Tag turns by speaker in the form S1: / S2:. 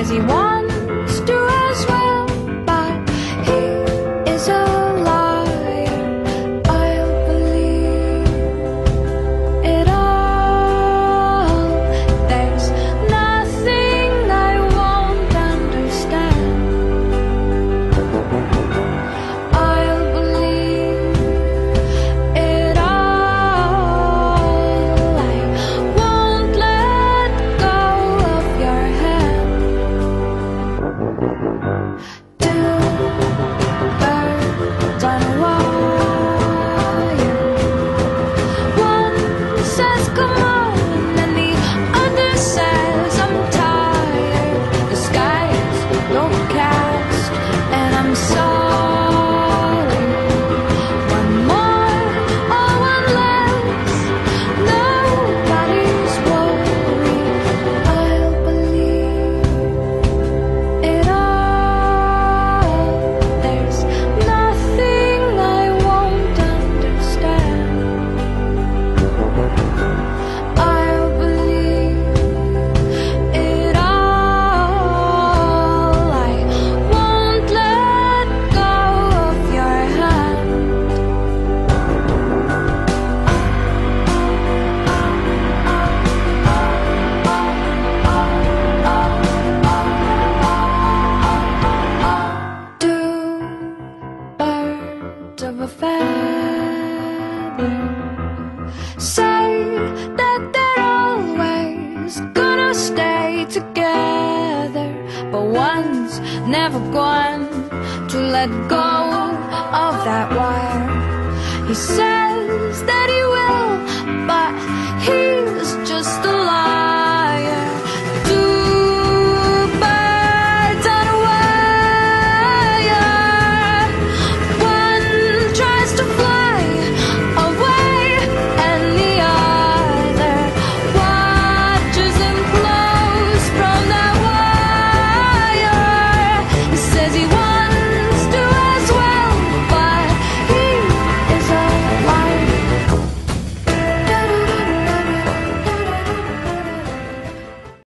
S1: 'cause he wants to as well, but he is a liar. I'll believe it all. There's nothing I won't understand. I'll believe it all. I won't let go of your hand. Two birds on a wire. One says come on and the other says I'm tired. The sky is overcast and I'm sorry. One more or one less, nobody's worried. I'll believe it all. There's nothing I won't understand. I'll believe it all. I won't let go of your hand. Two birds of a feather say that they're always gonna stay together, but one's never going to let go of that wire. He says that he will